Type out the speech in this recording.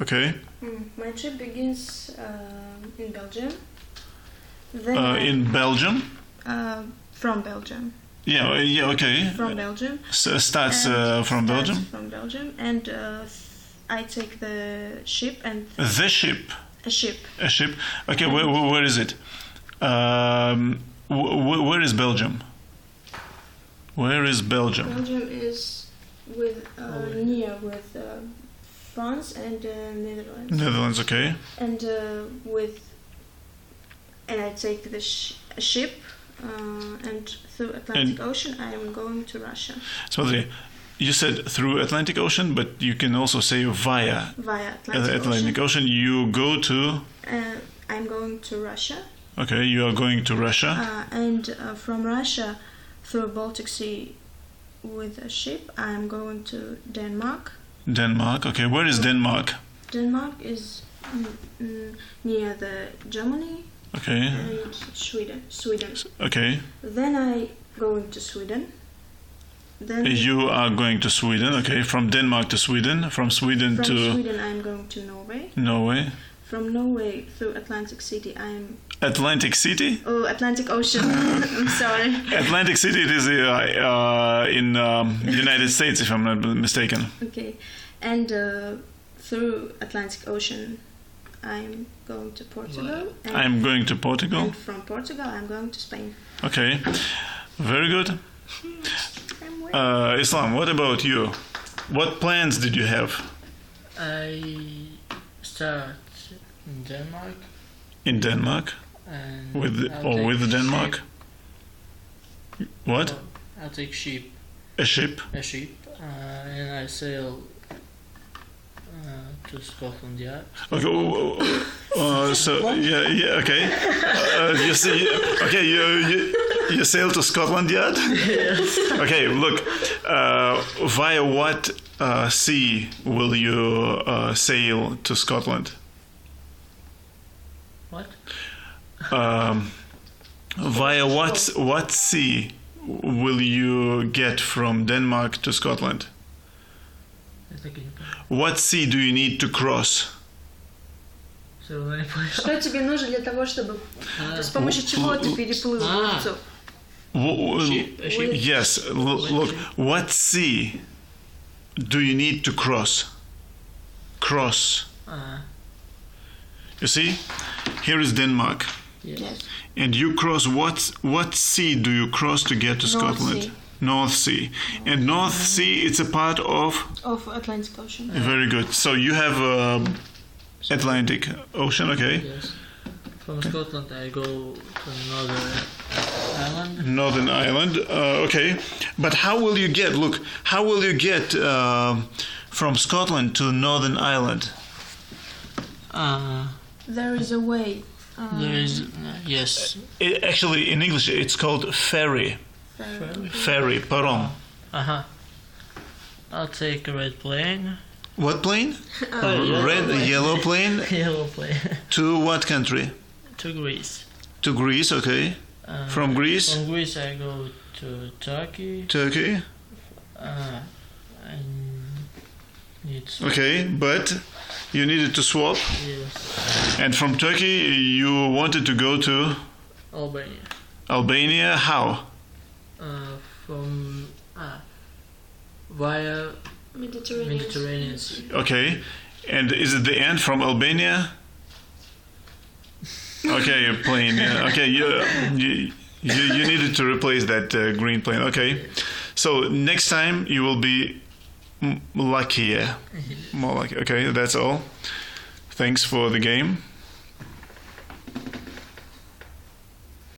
Okay. My trip begins in Belgium. In Belgium? From Belgium. Yeah, okay. From Belgium. Starts from Belgium? From Belgium. And I take the ship and... The ship? A ship. A ship? Okay, where is it? Where is Belgium? Where is Belgium? Belgium is near with France and Netherlands. Netherlands, okay. And I take the ship and through Atlantic Ocean I am going to Russia. So you said through Atlantic Ocean, but you can also say via Atlantic Ocean. You go to... I'm going to Russia. Okay, you are going to Russia. And from Russia through Baltic Sea with a ship I'm going to Denmark. Denmark, okay. Where is Denmark? Denmark is near the Germany. Okay. And Sweden. Okay. Then I go into Sweden. Then you are going to Sweden, okay. From Denmark to Sweden. From Sweden I'm going to Norway. Norway. From Norway through Atlantic City I'm... Atlantic City? Oh, Atlantic Ocean. I'm sorry. Atlantic City, it is in United States, if I'm not mistaken. Okay. And through Atlantic Ocean I'm going to Portugal. I'm going to Portugal. And from Portugal I'm going to Spain. Okay. Very good. Islam, what about you? What plans did you have? I start in Denmark. In Denmark? And with Denmark? Ship. What? I'll take ship. A ship? A ship. And I sail to Scotland Yard. Okay. Okay. You sail to Scotland Yard? Yes. Okay. Look, via what sea will you sail to Scotland? What? Via what sea will you get from Denmark to Scotland? What sea do you need to cross? Что тебе нужно для того, чтобы... С помощью чего ты переплыл улицу? Yes, look, what sea do you need to cross? Cross. You see, here is Denmark. Yes. And you cross, what sea do you cross to get to Scotland? North Sea. And North Sea, it's a part of Atlantic Ocean. Very good. So you have Atlantic Ocean, okay? Yes. From Scotland I go to Northern Ireland. Northern Ireland, okay. But how will you get from Scotland to Northern Ireland? There is a way. There is, yes. Actually, in English, it's called ferry. Ferry, parom. I'll take a red plane. What plane? Yellow plane? Yellow plane. To what country? To Greece. To Greece, okay. From Greece? From Greece I go to Turkey. Turkey? Okay, but you needed to swap? Yes. And from Turkey you wanted to go to? Albania. Albania, how? From via Mediterranean Sea. Okay, and is it the end from Albania? Okay, a plane. Yeah. Okay, you needed to replace that green plane. Okay, so next time you will be luckier, more lucky. Okay, that's all. Thanks for the game.